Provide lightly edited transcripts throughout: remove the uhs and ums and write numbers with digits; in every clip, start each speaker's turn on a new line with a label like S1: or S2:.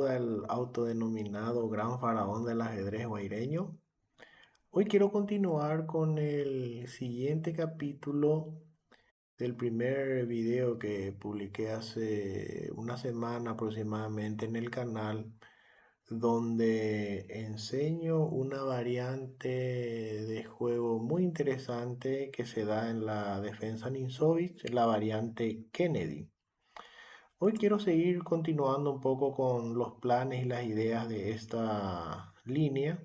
S1: saluda el autodenominado gran faraón del ajedrez guaireño. Hoy quiero continuar con el siguiente capítulo del primer video que publiqué hace una semana aproximadamente en el canal, donde enseño una variante de juego muy interesante que se da en la defensa Ninsovic, la variante Kennedy. Hoy quiero seguir continuando un poco con los planes y las ideas de esta línea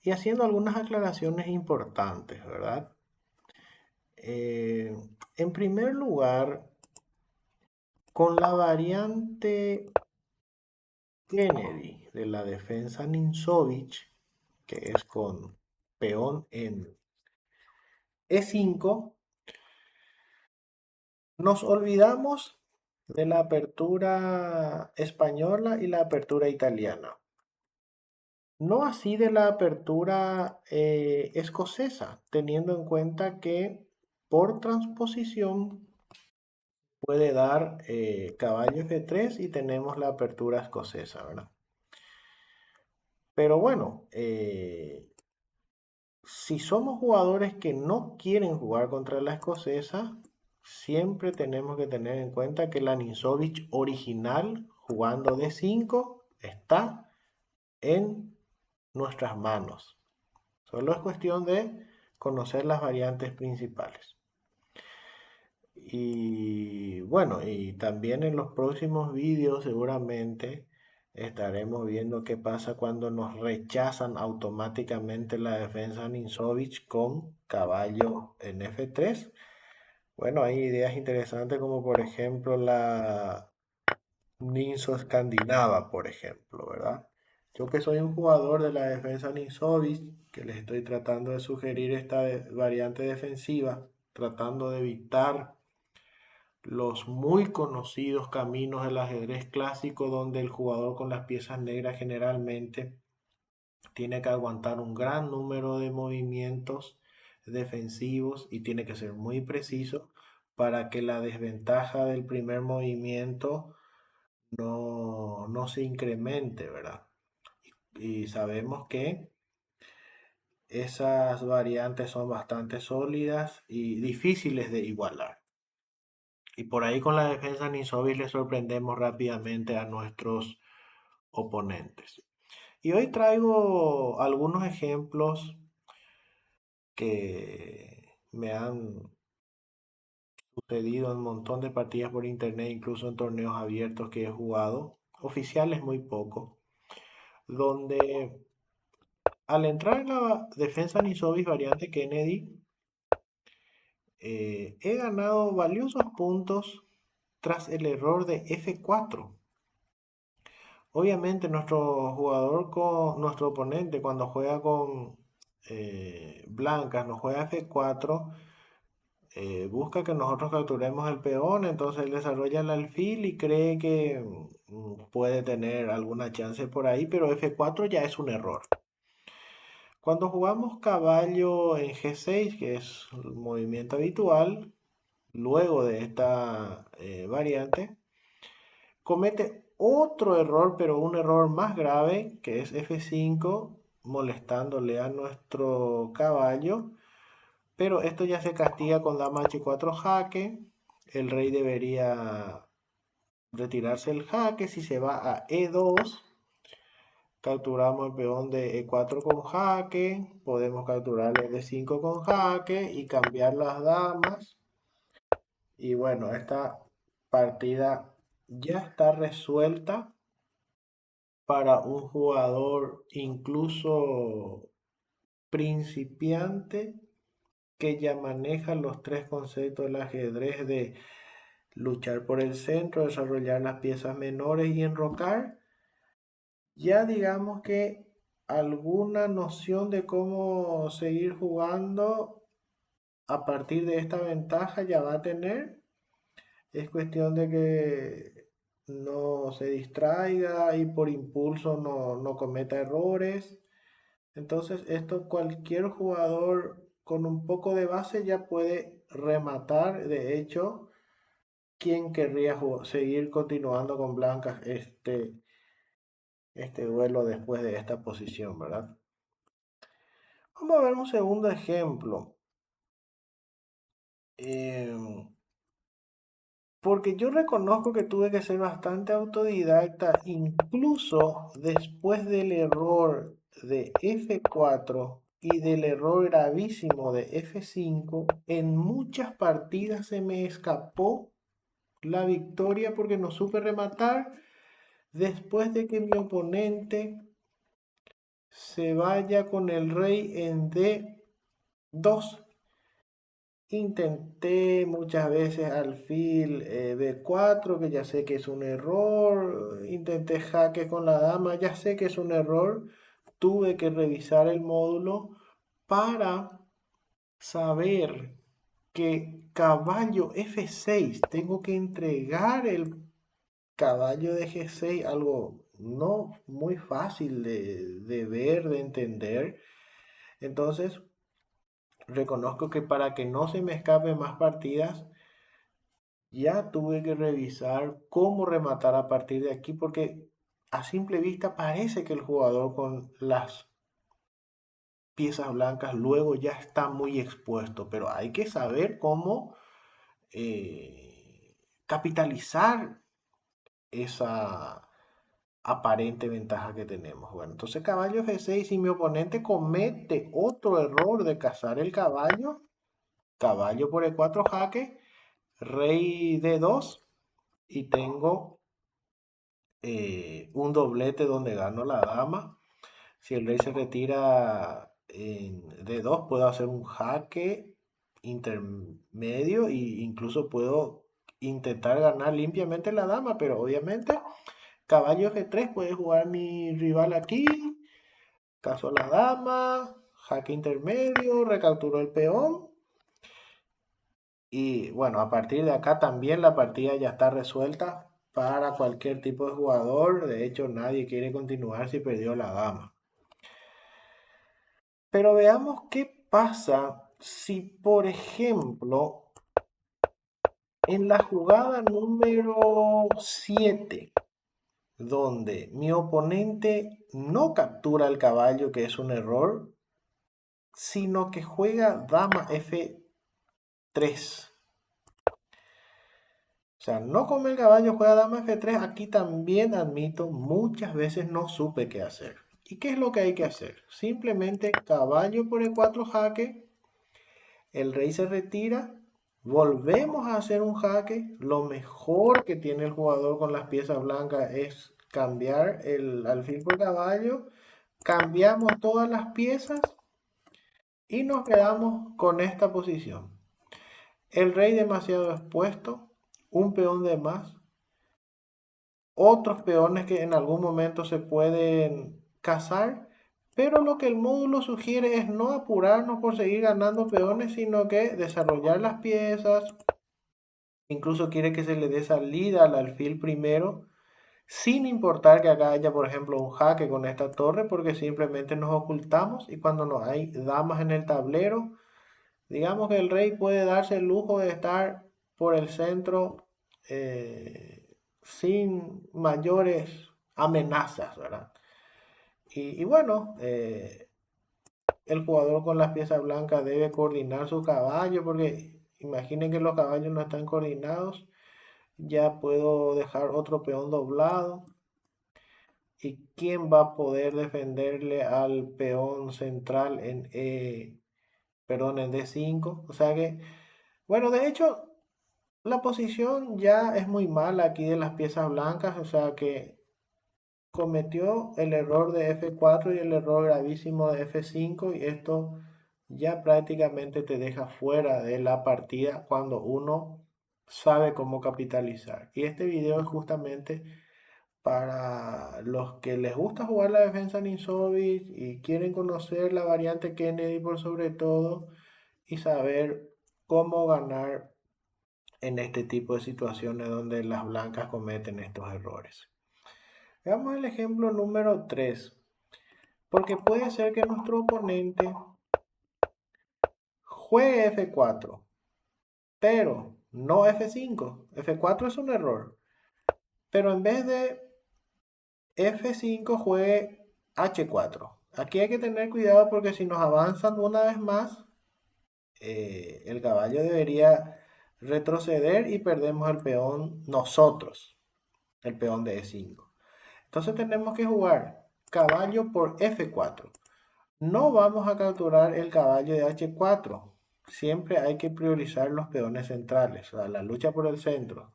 S1: y haciendo algunas aclaraciones importantes, ¿verdad? Eh, en primer lugar, con la variante Kennedy de la defensa Ninsovic, que es con peón en E5, nos olvidamos de la apertura española y la apertura italiana. No así de la apertura escocesa, teniendo en cuenta que por transposición puede dar caballo F3 y tenemos la apertura escocesa, ¿verdad? Pero bueno, si somos jugadores que no quieren jugar contra la escocesa, siempre tenemos que tener en cuenta que la Ninsovic original, jugando D5, está en nuestras manos. Solo es cuestión de conocer las variantes principales. Y bueno, y también en los próximos vídeos seguramente estaremos viendo qué pasa cuando nos rechazan automáticamente la defensa Ninsovic con caballo en F3. Bueno, hay ideas interesantes como por ejemplo la Ninso escandinava, por ejemplo, ¿verdad? Yo que soy un jugador de la defensa Ninsovic, que les estoy tratando de sugerir esta variante defensiva, tratando de evitar los muy conocidos caminos del ajedrez clásico donde el jugador con las piezas negras generalmente tiene que aguantar un gran número de movimientos defensivos y tiene que ser muy preciso para que la desventaja del primer movimiento no se incremente, ¿verdad? Y sabemos que esas variantes son bastante sólidas y difíciles de igualar. Y por ahí con la defensa Ninsovic le sorprendemos rápidamente a nuestros oponentes. Y hoy traigo algunos ejemplos que me han sucedido en un montón de partidas por internet, incluso en torneos abiertos que he jugado, oficiales muy poco, donde al entrar en la defensa Ninsovic variante Kennedy, he ganado valiosos puntos tras el error de F4. Obviamente nuestro oponente cuando juega con blancas, nos juega F4, busca que nosotros capturemos el peón, entonces él desarrolla el alfil y cree que puede tener alguna chance por ahí, pero F4 ya es un error. Cuando jugamos caballo en G6, que es el movimiento habitual, luego de esta variante, comete otro error, pero un error más grave, que es F5, molestándole a nuestro caballo. Pero esto ya se castiga con dama H4 jaque. El rey debería retirarse el jaque. Si se va a E2, capturamos el peón de E4 con jaque. Podemos capturar el D5 con jaque y cambiar las damas. Y bueno, esta partida ya está resuelta para un jugador incluso principiante que ya maneja los tres conceptos del ajedrez de luchar por el centro, desarrollar las piezas menores y enrocar. Ya digamos que alguna noción de cómo seguir jugando a partir de esta ventaja ya va a tener. Es cuestión de que no se distraiga y por impulso no cometa errores. Entonces, esto cualquier jugador con un poco de base ya puede rematar. De hecho, quién querría seguir continuando con blancas este duelo después de esta posición, ¿verdad? Vamos a ver un segundo ejemplo. Porque yo reconozco que tuve que ser bastante autodidacta, incluso después del error de F4 y del error gravísimo de F5, en muchas partidas se me escapó la victoria porque no supe rematar después de que mi oponente se vaya con el rey en D2. Intenté muchas veces alfil B4, que ya sé que es un error. Intenté jaque con la dama, ya sé que es un error. Tuve que revisar el módulo para saber que caballo F6, tengo que entregar el caballo de G6, algo no muy fácil de ver, de entender. Entonces, reconozco que para que no se me escapen más partidas, ya tuve que revisar cómo rematar a partir de aquí porque a simple vista parece que el jugador con las piezas blancas luego ya está muy expuesto, pero hay que saber cómo capitalizar esa aparente ventaja que tenemos. Bueno, entonces caballo F6, si mi oponente comete otro error de cazar el caballo, caballo por E4 jaque, rey D2 y tengo un doblete donde gano la dama. Si el rey se retira en D2, puedo hacer un jaque intermedio e incluso puedo intentar ganar limpiamente la dama, pero obviamente caballo F3 puede jugar mi rival aquí, caso a la dama, jaque intermedio, recapturo el peón. Y bueno, a partir de acá también la partida ya está resuelta para cualquier tipo de jugador. De hecho, nadie quiere continuar si perdió la dama. Pero veamos qué pasa si, por ejemplo, en la jugada número 7, donde mi oponente no captura el caballo, que es un error, sino que juega dama F3. O sea, no come el caballo, juega dama F3. Aquí también admito, muchas veces no supe qué hacer. ¿Y qué es lo que hay que hacer? Simplemente caballo por E4 jaque, el rey se retira, volvemos a hacer un jaque. Lo mejor que tiene el jugador con las piezas blancas es cambiar el alfil por caballo. Cambiamos todas las piezas y nos quedamos con esta posición. El rey demasiado expuesto, un peón de más, otros peones que en algún momento se pueden cazar, pero lo que el módulo sugiere es no apurarnos por seguir ganando peones, sino que desarrollar las piezas. Incluso quiere que se le dé salida al alfil primero, sin importar que acá haya, por ejemplo, un jaque con esta torre, porque simplemente nos ocultamos y cuando no hay damas en el tablero, digamos que el rey puede darse el lujo de estar por el centro sin mayores amenazas, ¿verdad? Y bueno, el jugador con las piezas blancas debe coordinar su caballo, porque imaginen que los caballos no están coordinados. Ya puedo dejar otro peón doblado. ¿Y quién va a poder defenderle al peón central en D5? O sea que, bueno, de hecho, la posición ya es muy mala aquí de las piezas blancas, o sea que cometió el error de F4 y el error gravísimo de F5 y esto ya prácticamente te deja fuera de la partida cuando uno sabe cómo capitalizar. Y este video es justamente para los que les gusta jugar la defensa Ninsovic y quieren conocer la variante Kennedy por sobre todo y saber cómo ganar en este tipo de situaciones donde las blancas cometen estos errores. Veamos el ejemplo número 3, porque puede ser que nuestro oponente juegue F4, pero no F5. F4 es un error. Pero en vez de F5 juegue H4. Aquí hay que tener cuidado porque si nos avanzan una vez más, el caballo debería retroceder y perdemos el peón nosotros, el peón de E5. Entonces tenemos que jugar caballo por F4. No vamos a capturar el caballo de H4. Siempre hay que priorizar los peones centrales, o sea, la lucha por el centro.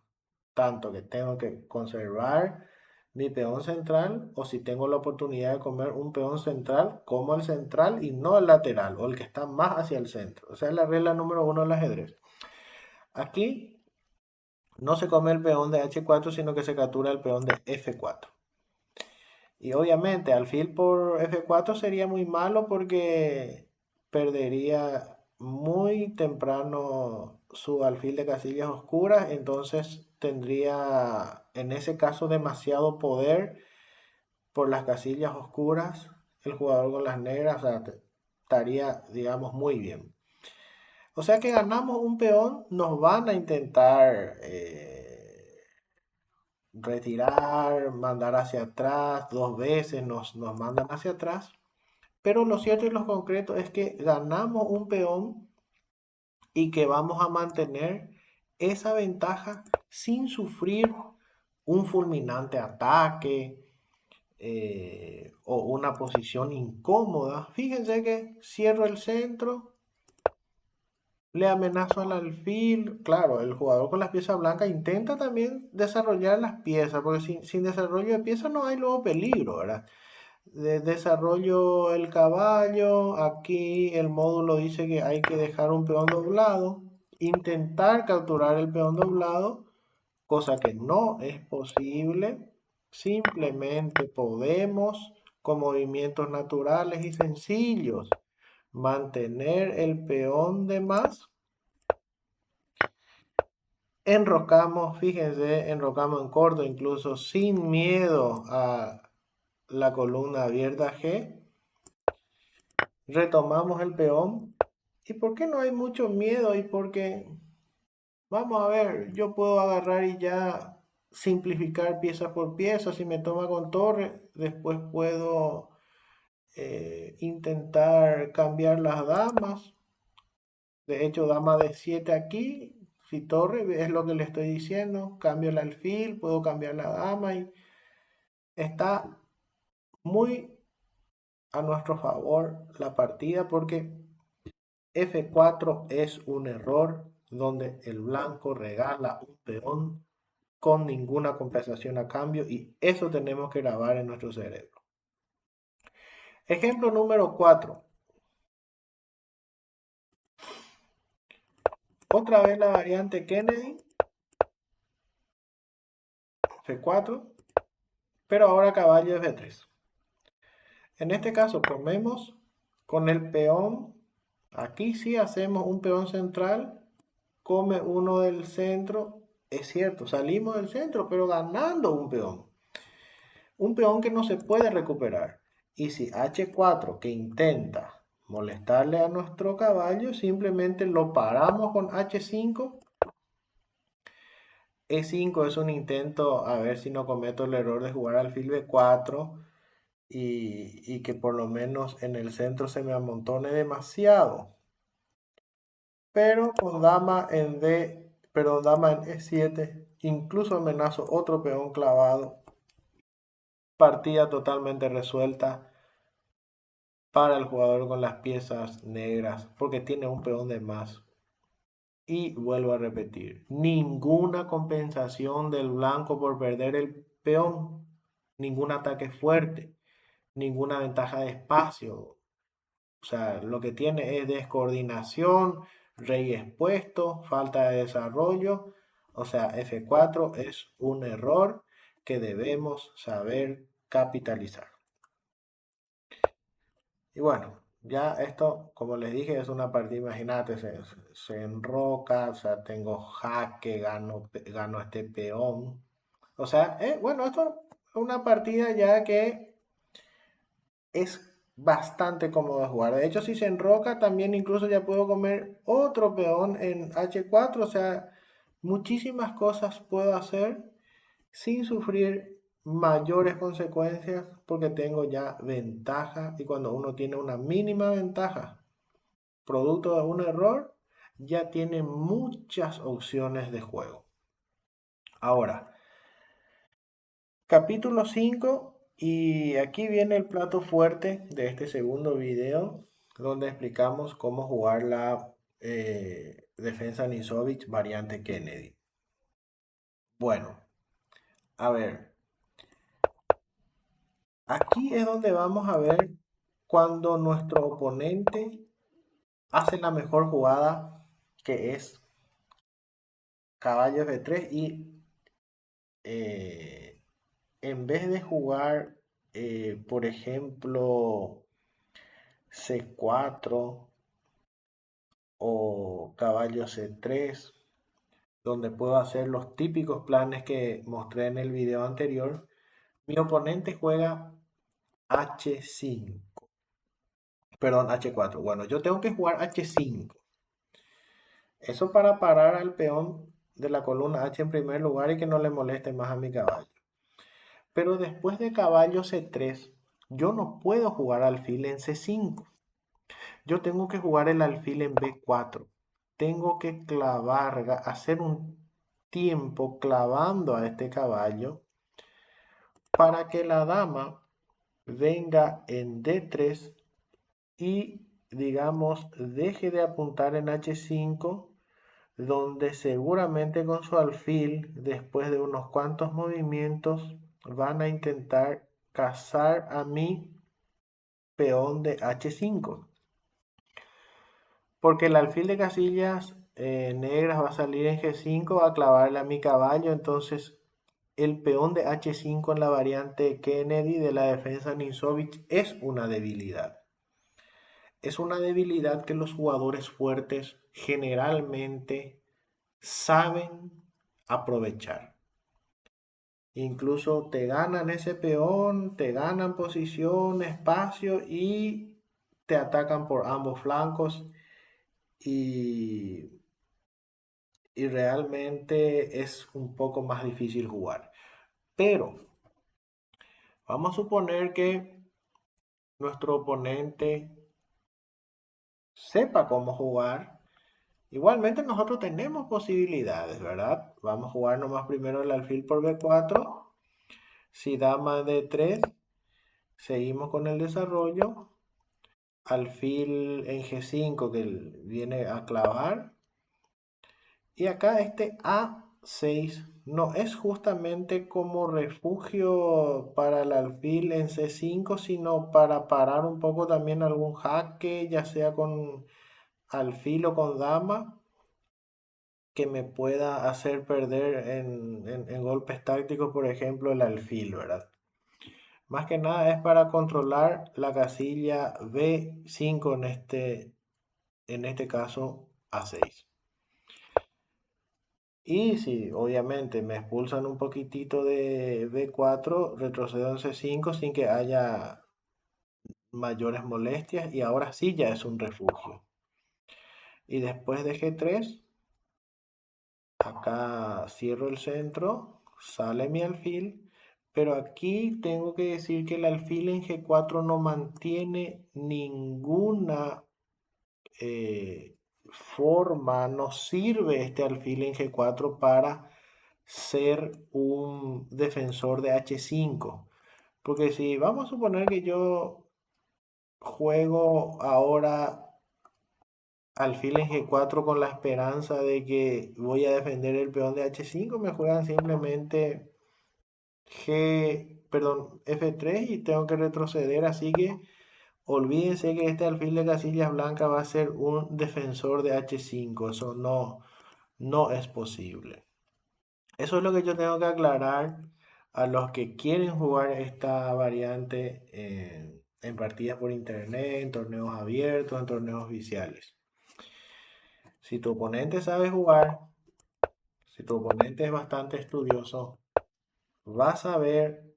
S1: Tanto que tengo que conservar mi peón central o si tengo la oportunidad de comer un peón central, como el central y no el lateral o el que está más hacia el centro. O sea, es la regla número uno del ajedrez. Aquí no se come el peón de H4, sino que se captura el peón de F4. Y obviamente alfil por F4 sería muy malo porque perdería muy temprano su alfil de casillas oscuras, entonces tendría en ese caso demasiado poder por las casillas oscuras el jugador con las negras, o sea, estaría, digamos, muy bien. O sea que ganamos un peón, nos van a intentar retirar, mandar hacia atrás, dos veces nos mandan hacia atrás, pero lo cierto y lo concreto es que ganamos un peón y que vamos a mantener esa ventaja sin sufrir un fulminante ataque o una posición incómoda. Fíjense que cierro el centro, le amenazo al alfil. Claro, el jugador con las piezas blancas intenta también desarrollar las piezas, porque sin desarrollo de piezas no hay luego peligro, ¿verdad? Desarrollo el caballo, aquí el módulo dice que hay que dejar un peón doblado, intentar capturar el peón doblado, cosa que no es posible. Simplemente podemos, con movimientos naturales y sencillos, mantener el peón de más. Enrocamos, fíjense, enrocamos en corto, incluso sin miedo a la columna abierta G. Retomamos el peón. ¿Y por qué no hay mucho miedo? Y porque, vamos a ver, yo puedo agarrar y ya simplificar pieza por pieza. Si me toma con torre, después puedo intentar cambiar las damas. De hecho, dama de 7 aquí. Si torre, es lo que le estoy diciendo. Cambio el alfil, puedo cambiar la dama y está muy a nuestro favor la partida porque F4 es un error donde el blanco regala un peón con ninguna compensación a cambio y eso tenemos que grabar en nuestro cerebro. Ejemplo número 4. Otra vez la variante Kennedy, F4, pero ahora caballo F3. En este caso comemos con el peón, aquí sí hacemos un peón central, come uno del centro, es cierto, salimos del centro, pero ganando un peón. Un peón que no se puede recuperar. Y si H4 que intenta molestarle a nuestro caballo, simplemente lo paramos con H5. E5 es un intento a ver si no cometo el error de jugar alfil B4 y que por lo menos en el centro se me amontone demasiado. Pero con dama en D, pero dama en E7, incluso amenazo otro peón clavado. Partida totalmente resuelta para el jugador con las piezas negras porque tiene un peón de más. Y vuelvo a repetir, ninguna compensación del blanco por perder el peón, ningún ataque fuerte, ninguna ventaja de espacio. O sea, lo que tiene es descoordinación, rey expuesto, falta de desarrollo. O sea, F4 es un error que debemos saber capitalizar. Y bueno, ya esto, como les dije, es una partida, imagínate, se enroca, o sea, tengo jaque, gano este peón. O sea, bueno, esto es una partida ya que es bastante cómodo de jugar. De hecho, si se enroca, también incluso ya puedo comer otro peón en H4, o sea, muchísimas cosas puedo hacer sin sufrir mayores consecuencias porque tengo ya ventaja y cuando uno tiene una mínima ventaja, producto de un error, ya tiene muchas opciones de juego. Ahora, capítulo 5 y aquí viene el plato fuerte de este segundo video donde explicamos cómo jugar la defensa Nisovich variante Kennedy. Bueno, a ver, aquí es donde vamos a ver cuando nuestro oponente hace la mejor jugada, que es caballo F3 y eh, en vez de jugar, por ejemplo, C4 o caballo C3, donde puedo hacer los típicos planes que mostré en el video anterior, mi oponente juega H5, perdón, H4. Bueno, yo tengo que jugar H5. Eso para parar al peón de la columna H en primer lugar y que no le moleste más a mi caballo. Pero después de caballo C3, yo no puedo jugar alfil en C5. Yo tengo que jugar el alfil en B4. Tengo que clavar, hacer un tiempo clavando a este caballo para que la dama venga en D3 y, digamos, deje de apuntar en H5, donde seguramente con su alfil, después de unos cuantos movimientos, van a intentar cazar a mi peón de H5. Porque el alfil de casillas negras va a salir en G5, va a clavarle a mi caballo, entonces el peón de H5 en la variante Kennedy de la defensa Nisovich es una debilidad. Es una debilidad que los jugadores fuertes generalmente saben aprovechar. Incluso te ganan ese peón, te ganan posición, espacio y te atacan por ambos flancos y, y realmente es un poco más difícil jugar. Pero vamos a suponer que nuestro oponente sepa cómo jugar. Igualmente nosotros tenemos posibilidades, ¿verdad? Vamos a jugar nomás primero el alfil por B4. Si dama D3, seguimos con el desarrollo. Alfil en G5 que viene a clavar. Y acá este A6 no es justamente como refugio para el alfil en C5, sino para parar un poco también algún jaque, ya sea con alfil o con dama, que me pueda hacer perder en golpes tácticos, por ejemplo, el alfil, ¿verdad? Más que nada es para controlar la casilla B5 en este caso A6. Y si obviamente me expulsan un poquitito de B4, retrocedo en C5 sin que haya mayores molestias y ahora sí ya es un refugio. Y después de G3, acá cierro el centro, sale mi alfil, pero aquí tengo que decir que el alfil en G4 no mantiene ninguna forma, no sirve este alfil en G4 para ser un defensor de H5. Porque si vamos a suponer que yo juego ahora alfil en G4 con la esperanza de que voy a defender el peón de H5, me juegan simplemente F3 y tengo que retroceder, así que olvídense que este alfil de casillas blanca va a ser un defensor de H5, eso no es posible. Eso es lo que yo tengo que aclarar a los que quieren jugar esta variante en partidas por internet, en torneos abiertos, en torneos oficiales. Si tu oponente sabe jugar, si tu oponente es bastante estudioso, vas a ver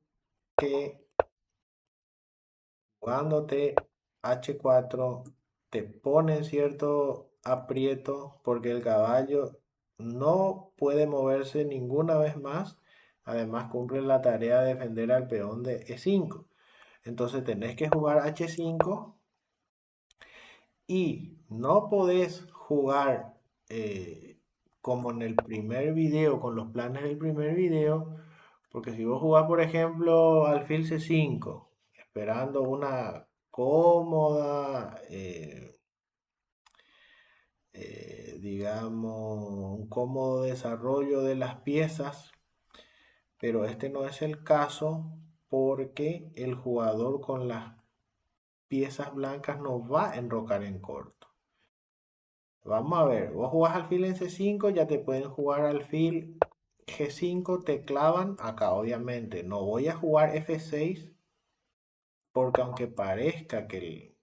S1: que jugándote H4 te pone en cierto aprieto porque el caballo no puede moverse ninguna vez más. Además cumple la tarea de defender al peón de E5. Entonces tenés que jugar H5 y no podés jugar como en el primer video, con los planes del primer video, porque si vos jugás, por ejemplo, alfil C5, esperando una cómoda, digamos, un cómodo desarrollo de las piezas, pero este no es el caso porque el jugador con las piezas blancas no va a enrocar en corto. Vamos a ver, vos jugás alfil en C5, ya te pueden jugar alfil G5, te clavan acá, obviamente. No voy a jugar F6 porque aunque parezca que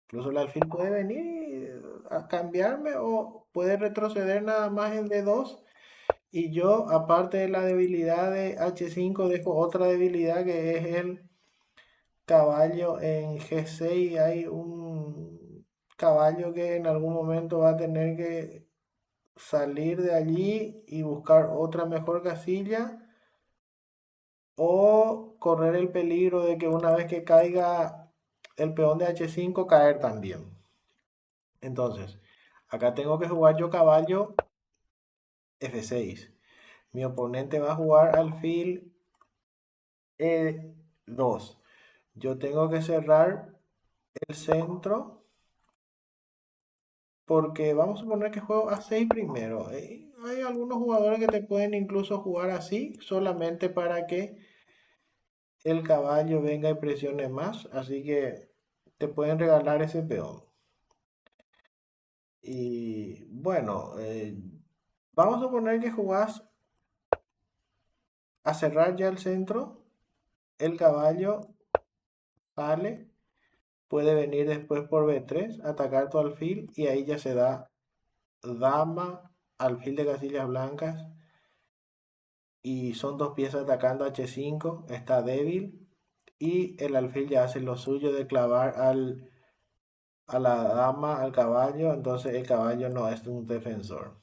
S1: incluso el alfil puede venir a cambiarme o puede retroceder nada más en D2 y yo, aparte de la debilidad de H5, dejo otra debilidad que es el caballo en G6. Hay un caballo que en algún momento va a tener que salir de allí y buscar otra mejor casilla o correr el peligro de que una vez que caiga el peón de H5 caer también. Entonces, acá tengo que jugar yo caballo F6. Mi oponente va a jugar alfil E2. Yo tengo que cerrar el centro porque vamos a suponer que juego A6 primero. Hay algunos jugadores que te pueden incluso jugar así solamente para que el caballo venga y presione más, así que te pueden regalar ese peón. Y bueno, vamos a suponer que jugás a cerrar ya el centro, el caballo sale, puede venir después por B3, atacar tu alfil y ahí ya se da dama, alfil de casillas blancas y son dos piezas atacando H5, está débil y el alfil ya hace lo suyo de clavar a la dama, al caballo, entonces el caballo no es un defensor.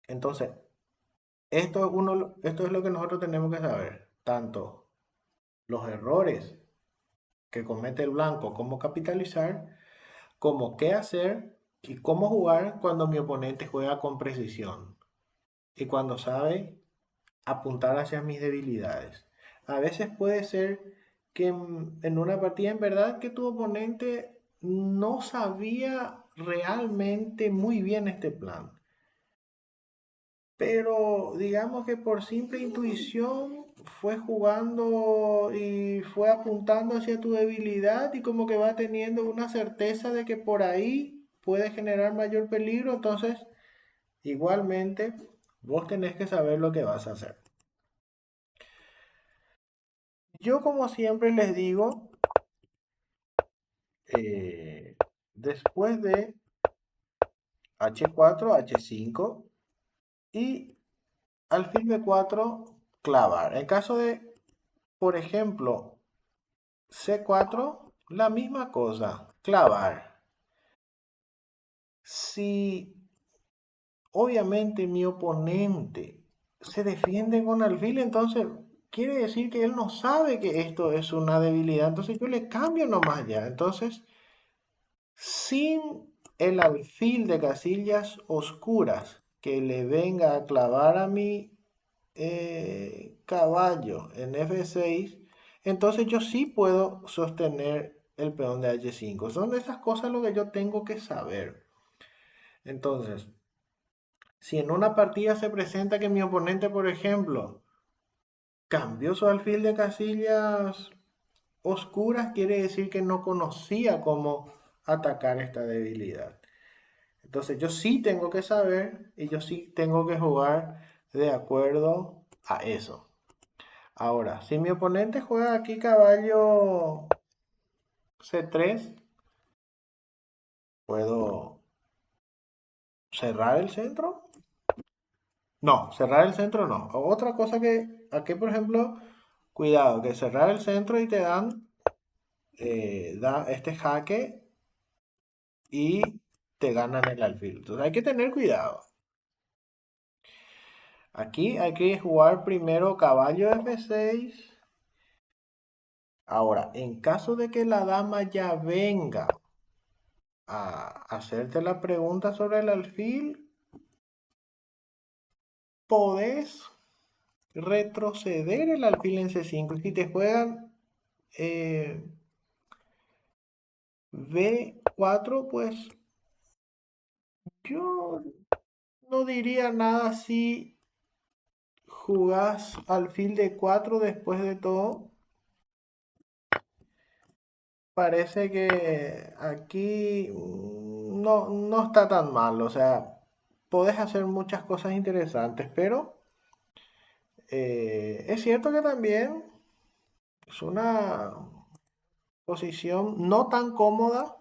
S1: Entonces, esto es lo que nosotros tenemos que saber, tanto los errores que comete el blanco, cómo capitalizar, como qué hacer y cómo jugar cuando mi oponente juega con precisión y cuando sabe apuntar hacia mis debilidades. A veces puede ser que en una partida en verdad que tu oponente no sabía realmente muy bien este plan. Pero digamos que por simple intuición fue jugando y fue apuntando hacia tu debilidad y como que va teniendo una certeza de que por ahí puede generar mayor peligro. Entonces, igualmente, vos tenés que saber lo que vas a hacer. Yo como siempre les digo, eh, después de H4, H5 y alfil B4, clavar. En caso de, por ejemplo, C4, la misma cosa, clavar. Si obviamente mi oponente se defiende con alfil, entonces quiere decir que él no sabe que esto es una debilidad, entonces yo le cambio nomás ya. Entonces, sin el alfil de casillas oscuras que le venga a clavar a mi caballo en F6, entonces yo sí puedo sostener el peón de H5. Son esas cosas lo que yo tengo que saber. Entonces, si en una partida se presenta que mi oponente, por ejemplo, cambió su alfil de casillas oscuras, quiere decir que no conocía cómo atacar esta debilidad. Entonces yo sí tengo que saber y yo sí tengo que jugar de acuerdo a eso. Ahora, si mi oponente juega aquí caballo C3, ¿puedo cerrar el centro? No, cerrar el centro no. Otra cosa que aquí, por ejemplo, cuidado, que cerrar el centro y te da este jaque y te ganan el alfil. Entonces hay que tener cuidado. Aquí hay que jugar primero caballo F6. Ahora, en caso de que la dama ya venga a hacerte la pregunta sobre el alfil, podés retroceder el alfil en C5. Y si te juegan eh, B4, pues yo no diría nada si jugás alfil D4 después de todo. Parece que aquí no está tan mal, o sea, podés hacer muchas cosas interesantes, pero es cierto que también es una posición no tan cómoda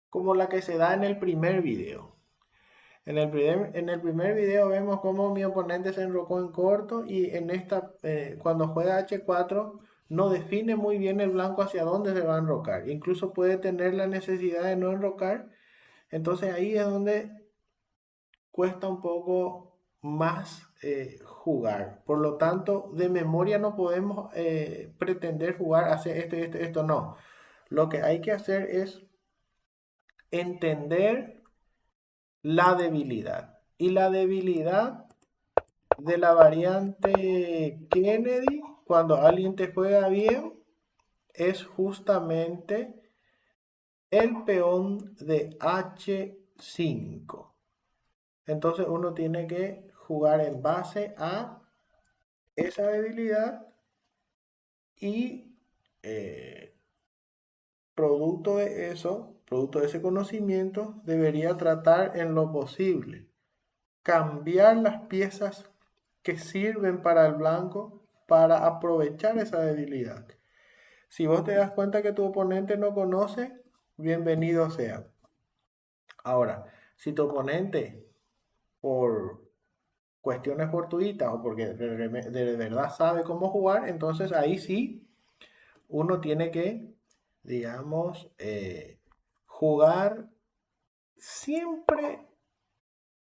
S1: como la que se da en el primer video. En el primer video vemos cómo mi oponente se enrocó en corto y cuando juega H4 no define muy bien el blanco hacia dónde se va a enrocar. Incluso puede tener la necesidad de no enrocar. Entonces ahí es donde cuesta un poco más jugar. Por lo tanto, de memoria no podemos pretender jugar, hacer esto, no. Lo que hay que hacer es entender la debilidad. Y la debilidad de la variante Kennedy, cuando alguien te juega bien, es justamente el peón de H5. Entonces uno tiene que jugar en base a esa debilidad y eh, producto de ese conocimiento, debería tratar en lo posible cambiar las piezas que sirven para el blanco para aprovechar esa debilidad. Si vos te das cuenta que tu oponente no conoce, bienvenido sea. Ahora, si tu oponente, por cuestiones fortuitas o porque de verdad sabe cómo jugar, entonces ahí sí uno tiene que, digamos, jugar siempre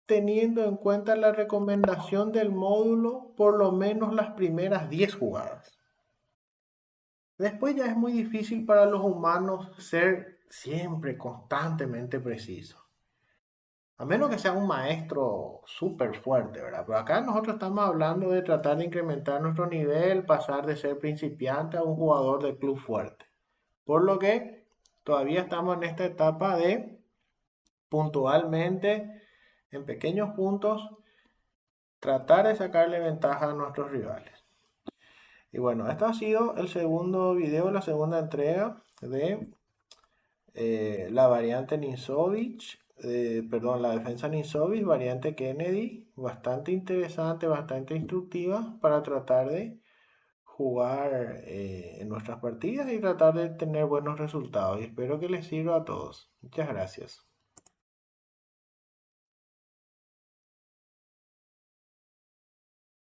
S1: teniendo en cuenta la recomendación del módulo por lo menos las primeras 10 jugadas. Después ya es muy difícil para los humanos ser siempre constantemente precisos. A menos que sea un maestro súper fuerte, ¿verdad? Pero acá nosotros estamos hablando de tratar de incrementar nuestro nivel, pasar de ser principiante a un jugador de club fuerte. Por lo que todavía estamos en esta etapa de puntualmente, en pequeños puntos, tratar de sacarle ventaja a nuestros rivales. Y bueno, este ha sido el segundo video, la segunda entrega de la variante Ninzovich, perdón, la defensa Ninzovich, variante Kennedy, bastante interesante, bastante instructiva para tratar de jugar en nuestras partidas y tratar de tener buenos resultados. Y espero que les sirva a todos. Muchas gracias.